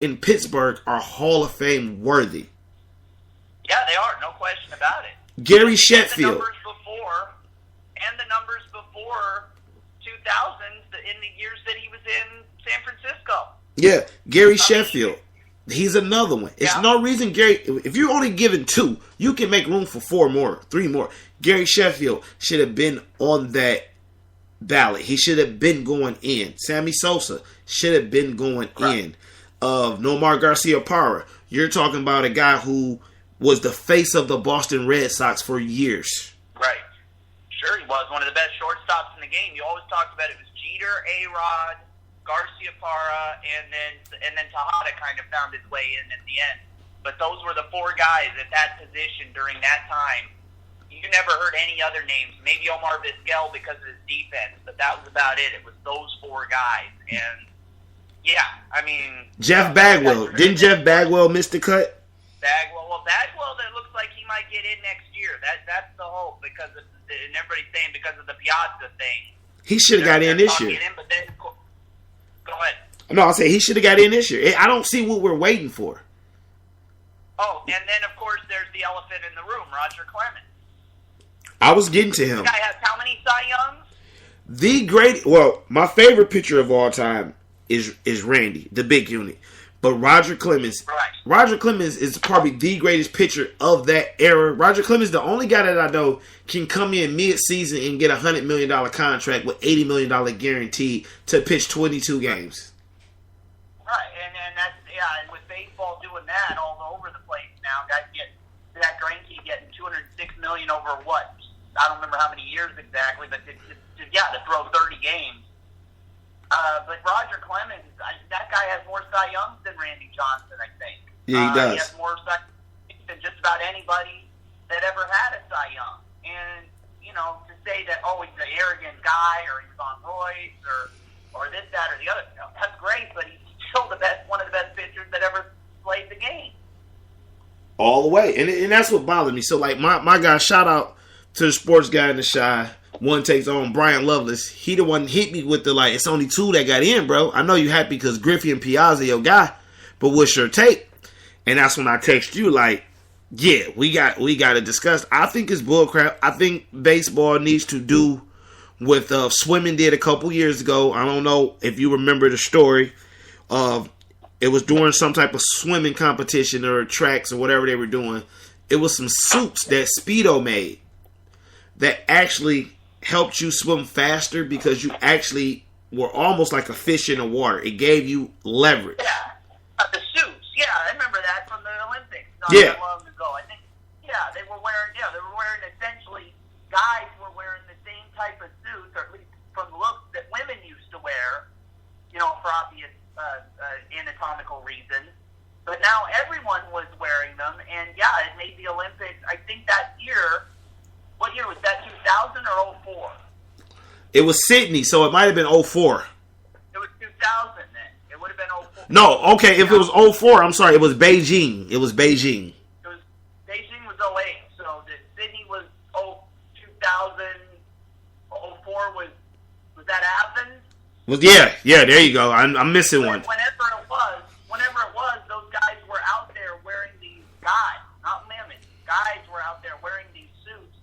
in Pittsburgh are Hall of Fame worthy. Yeah, they are. No question about it. Gary Sheffield. And the numbers before 2000 in the years that he was in San Francisco. Yeah, Gary Sheffield. He's another one. It's Yeah. no reason Gary. If you're only given 2, you can make room for 4 more, 3 more. Gary Sheffield should have been on that ballot. He should have been going in. Sammy Sosa should have been going in. Nomar Garciaparra. You're talking about a guy who was the face of the Boston Red Sox for years. Right. Sure, he was one of the best shortstops in the game. You always talked about it was Jeter, A-Rod, Garciaparra, and then Tejada kind of found his way in at the end. But those were the 4 guys at that position during that time. You never heard any other names. Maybe Omar Vizquel because of his defense, but that was about it. It was those 4 guys. And, yeah, I mean... Jeff Bagwell. Didn't Jeff Bagwell miss the cut? Bagwell, that looks like he might get in next year. That's the hope, because of, and everybody's saying because of the Piazza thing. He should have got in this year. Go ahead. No, I'll say he should have got in this year. I don't see what we're waiting for. Oh, and then, of course, there's the elephant in the room, Roger Clemens. I was getting to him. This guy has how many Cy Youngs? My favorite pitcher of all time is Randy, the big unit. But Roger Clemens, is probably the greatest pitcher of that era. Roger Clemens, the only guy that I know can come in mid-season and get a $100 million contract with $80 million guaranteed to pitch 22 games. Right, and that's, yeah, and with baseball doing that all over the place now, guys get Zach Greinke getting $206 million over what? I don't remember how many years exactly, but to throw 30 games. But Roger Clemens, that guy has more Cy Youngs than Randy Johnson, I think. Yeah, he does. He has more Cy Youngs than just about anybody that ever had a Cy Young. And, to say that, he's an arrogant guy, or he's on roids, or this, that, or the other, that's great, but he's still one of the best pitchers that ever played the game. All the way. And that's what bothered me. So, like, my guy, shout out to the sports guy in the Chi. One takes on Brian Lovelace. He the one hit me with the, it's only 2 that got in, bro. I know you happy because Griffey and Piazza your guy, but what's your take? And that's when I text you, yeah, we got to discuss. I think it's bullcrap. I think baseball needs to do what swimming did a couple years ago. I don't know if you remember the story of it was during some type of swimming competition or tracks or whatever they were doing. It was some suits that Speedo made that actually helped you swim faster because you actually were almost like a fish in the water. It gave you leverage. Yeah, the suits. Yeah, I remember that from the Olympics. Not that long ago. I think. Yeah, they were wearing essentially. Guys were wearing the same type of suits, or at least from looks that women used to wear. For obvious anatomical reasons. But now everyone was wearing them, and yeah, it made the Olympics. I think that year. What year was that, 2000 or 04? It was Sydney, so it might have been 04. It was 2000 then. It would have been 04. No, okay, if it was 04, I'm sorry, it was Beijing. Beijing was 08, so the Sydney was 2000, 04 was that Athens? Yeah, there you go. I'm missing one. Whenever it was, those guys were out there wearing these guys, not women. Guys were out there wearing these suits.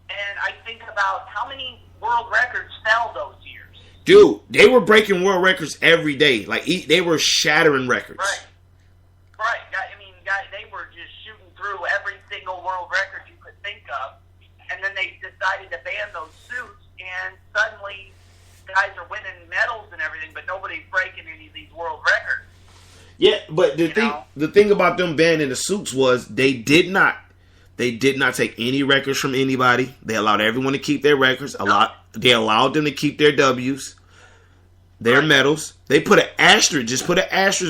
And I think about how many world records fell those years. Dude, they were breaking world records every day. They were shattering records. Right. I mean, they were just shooting through every single world record you could think of. And then they decided to ban those suits, and suddenly guys are winning medals and everything, but nobody's breaking any of these world records. Yeah, but the thing about them banning the suits was they did not take any records from anybody. They allowed everyone to keep their records. They allowed them to keep their W's, their medals. They put an asterisk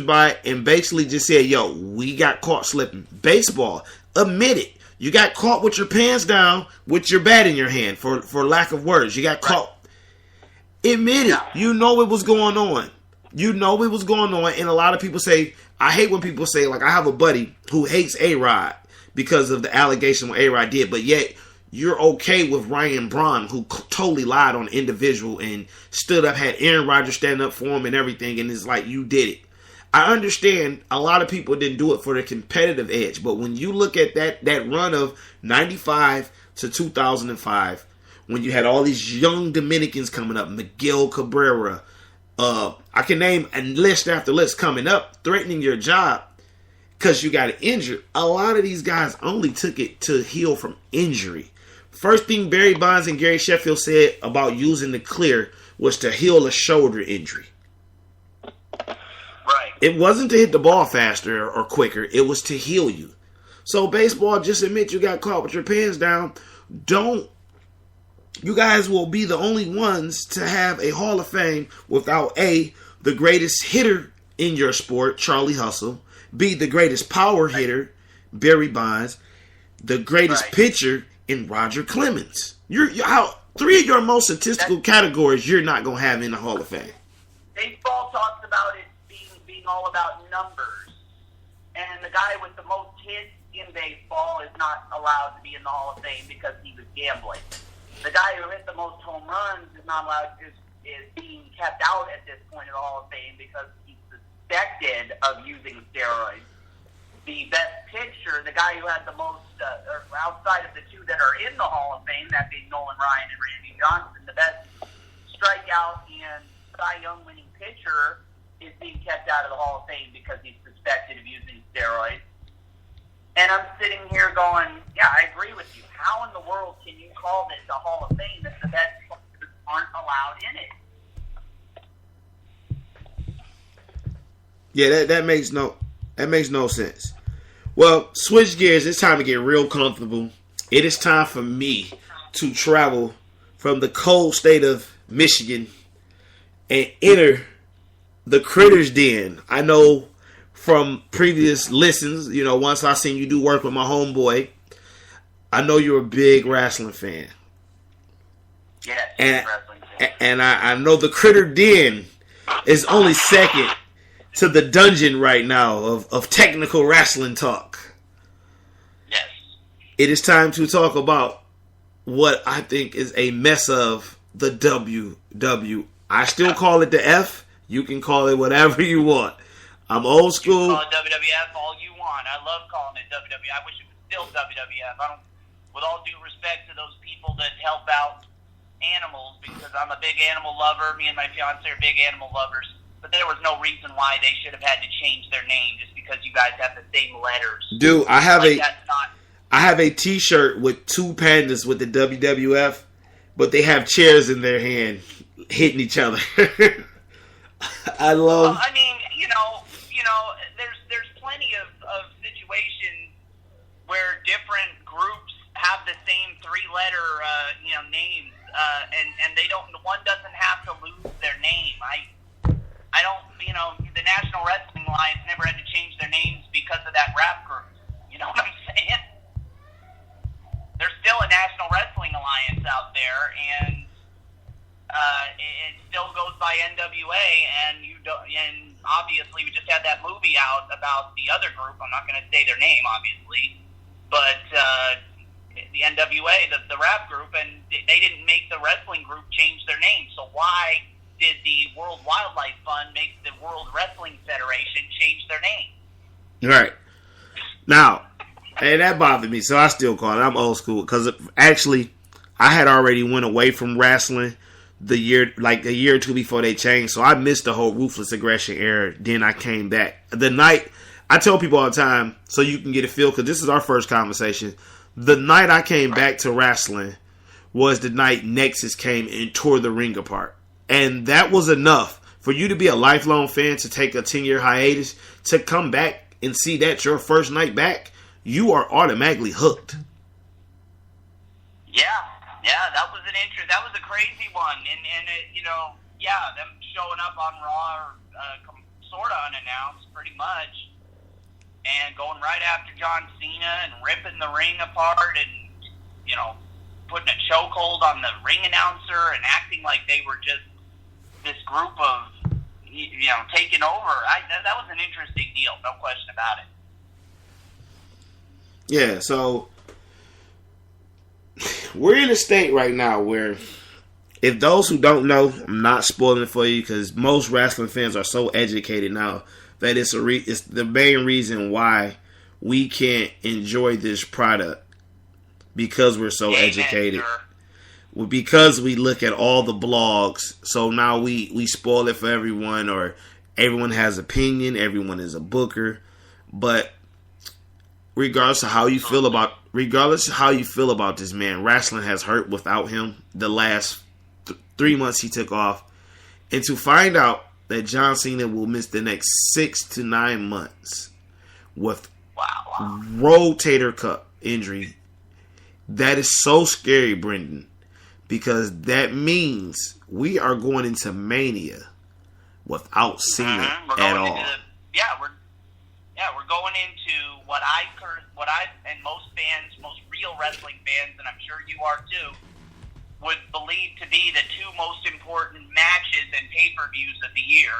by it, and basically just said, yo, we got caught slipping. Baseball, admit it. You got caught with your pants down, with your bat in your hand, for lack of words. You got caught. Admit it. You know it was going on. And a lot of people say, I hate when people say, I have a buddy who hates A-Rod because of the allegation what A-Rod did, but yet you're okay with Ryan Braun, who totally lied on individual and stood up, had Aaron Rodgers stand up for him and everything, and it's like, you did it. I understand a lot of people didn't do it for the competitive edge, but when you look at that run of 95 to 2005, when you had all these young Dominicans coming up, Miguel Cabrera, I can name a list after list coming up, threatening your job because you got injured. A lot of these guys only took it to heal from injury. First thing Barry Bonds and Gary Sheffield said about using the clear was to heal a shoulder injury. Right. It wasn't to hit the ball faster or quicker. It was to heal you. So baseball, just admit you got caught with your pants down. You guys will be the only ones to have a Hall of Fame without A, the greatest hitter in your sport, Charlie Hustle, B, the greatest power hitter, Barry Bonds, the greatest pitcher in Roger Clemens. Three of your most statistical categories you're not going to have in the Hall of Fame. Baseball talks about it being all about numbers. And the guy with the most hits in baseball is not allowed to be in the Hall of Fame because he was gambling. The guy who hit the most home runs is not allowed to, is being kept out at this point in the Hall of Fame because he's suspected of using steroids. The best pitcher, the guy who had the most, outside of the two that are in the Hall of Fame, that being Nolan Ryan and Randy Johnson, the best strikeout and Cy Young winning pitcher is being kept out of the Hall of Fame because he's suspected of using steroids. And I'm sitting here going, yeah, I agree with you. How in the world can you call this a Hall of Fame if the best players aren't allowed in it? Yeah, that makes no sense. Well, switch gears. It's time to get real comfortable. It is time for me to travel from the cold state of Michigan and enter the Critters Den. I know from previous listens, once I seen you do work with my homeboy, I know you're a big wrestling fan. Yeah, wrestling fan. And I know the Critter Den is only second to the dungeon right now of technical wrestling talk. Yes. It is time to talk about what I think is a mess of the WW. I still call it the F. You can call it whatever you want. I'm old school. You call it WWF all you want. I love calling it WWF. I wish it was still WWF. With all due respect to those people that help out animals, because I'm a big animal lover. Me and my fiance are big animal lovers. But there was no reason why they should have had to change their name just because you guys have the same letters. Dude, I have a T-shirt with two pandas with the WWF, but they have chairs in their hand hitting each other. I love. Well, I mean, there's plenty of situations where different groups have the same three-letter, names, and they don't. One doesn't have to lose their name. I don't. The National Wrestling Alliance never had to change their names because of that rap group. You know what I'm saying? There's still a National Wrestling Alliance out there, and it still goes by NWA. And and obviously, we just had that movie out about the other group. I'm not going to say their name, obviously, but the NWA, the rap group, and they didn't make the wrestling group change their name. So why did the World Wildlife Fund make the World Wrestling Federation change their name? Right. Now, and that bothered me, so I still call it. I'm old school because actually, I had already went away from wrestling a year or two before they changed, so I missed the whole Ruthless Aggression era. Then I came back. The night, I tell people all the time, so you can get a feel, because this is our first conversation. The night I came back to wrestling was the night Nexus came and tore the ring apart. And that was enough for you to be a lifelong fan, to take a 10-year hiatus, to come back and see that your first night back, you are automatically hooked. Yeah, that was that was a crazy one. And them showing up on Raw, sort of unannounced, pretty much, and going right after John Cena and ripping the ring apart and, putting a chokehold on the ring announcer and acting like they were just this group of, taking over. That was an interesting deal, no question about it. Yeah, so we're in a state right now where, if those who don't know, I'm not spoiling it for you because most wrestling fans are so educated now that it's the main reason why we can't enjoy this product because we're so educated. Sir. Because we look at all the blogs, so now we spoil it for everyone, or everyone has opinion, everyone is a booker. But regardless of how you feel about this man, wrestling has hurt without him the last 3 months he took off. And to find out that John Cena will miss the next 6 to 9 months with rotator cuff injury, that is so scary, Brendan, because that means we are going into Mania without Cena at all. We're going into what I and most fans, most real wrestling fans, and I'm sure you are too, would believe to be the two most important matches and pay-per-views of the year,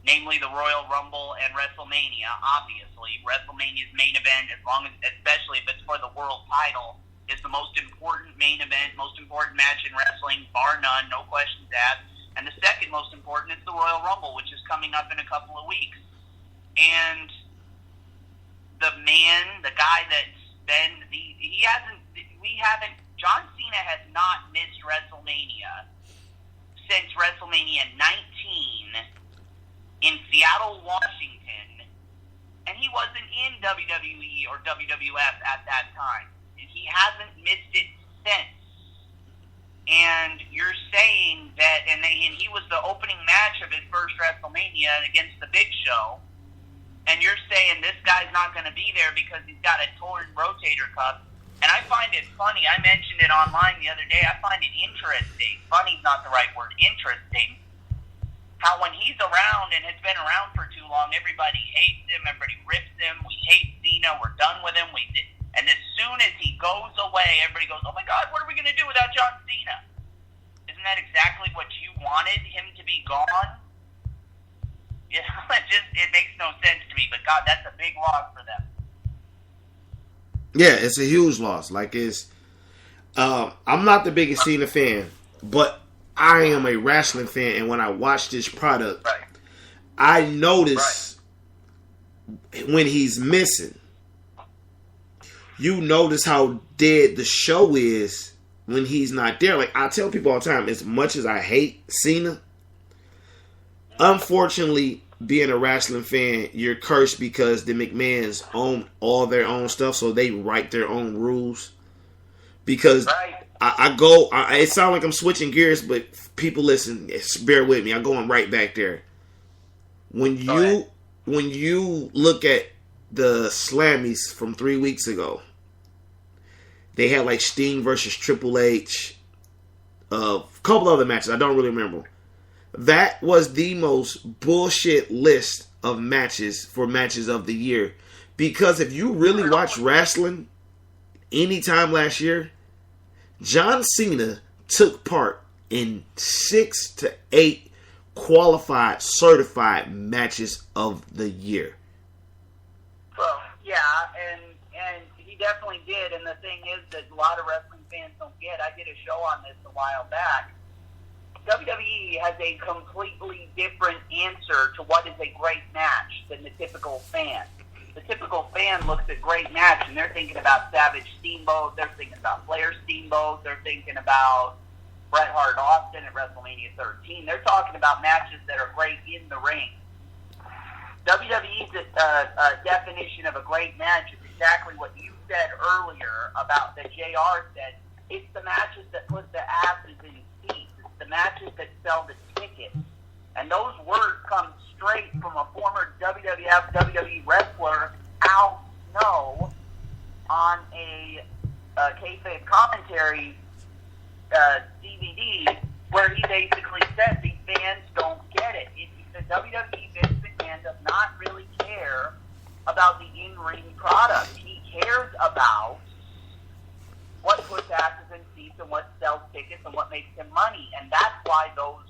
namely the Royal Rumble and WrestleMania. Obviously, WrestleMania's main event, especially if it's for the world title, is the most important main event, most important match in wrestling, bar none, no questions asked. And the second most important is the Royal Rumble, which is coming up in a couple of weeks. And the guy that's been John Cena has not missed WrestleMania since WrestleMania 19 in Seattle, Washington, and he wasn't in WWE or WWF at that time. He hasn't missed it since. And you're saying that, and he was the opening match of his first WrestleMania against the Big Show, and you're saying this guy's not going to be there because he's got a torn rotator cuff. And I find it funny. I mentioned it online the other day. I find it interesting. Funny's not the right word. Interesting. How when he's around and has been around for too long, everybody hates him. Everybody rips him. We hate Cena. We're done with him. And as soon as he goes away, everybody goes, "Oh my God, what are we going to do without John Cena?" Isn't that exactly what you wanted him to be gone? You know, it makes no sense to me. But God, that's a big loss for them. Yeah, it's a huge loss. I'm not the biggest Cena fan, but I am a wrestling fan, and when I watch this product, I notice when he's missing. You notice how dead the show is when he's not there. Like, I tell people all the time, as much as I hate Cena, unfortunately, being a wrestling fan, you're cursed because the McMahons own all their own stuff, so they write their own rules. Because it sounds like I'm switching gears, but people listen, bear with me. I'm going right back there. When you look at the Slammies from 3 weeks ago, they had like Sting versus Triple H, a couple other matches. I don't really remember. That was the most bullshit list of matches for matches of the year. Because if you really watch wrestling anytime last year, John Cena took part in 6 to 8 qualified, certified matches of the year. Well, yeah, and he definitely did. And the thing is that a lot of wrestling fans don't get. I did a show on this a while back. WWE has a completely different answer to what is a great match than the typical fan. The typical fan looks at great match and they're thinking about Savage Steamboat, they're thinking about Flair Steamboat, they're thinking about Bret Hart Austin at WrestleMania 13. They're talking about matches that are great in the ring. WWE's definition of a great match is exactly what you said earlier about that JR said. It's the matches that put the asses in seats. The matches that sell the tickets. And those words come straight from a former WWF, WWE wrestler, Al Snow, on a kayfabe commentary DVD, where he basically says these fans don't get it. The WWE Vince McMahon does not really care about the in-ring product. He cares about what puts asses in seats and what sells tickets and what makes him money. And that's why those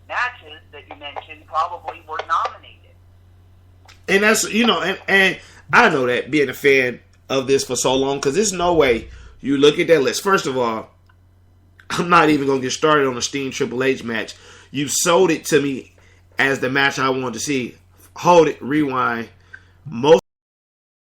matches that you mentioned probably were nominated. And that's, and I know that being a fan of this for so long, because there's no way you look at that list. First of all, I'm not even going to get started on the Sting Triple H match. You sold it to me as the match I wanted to see. hold it, rewind. Most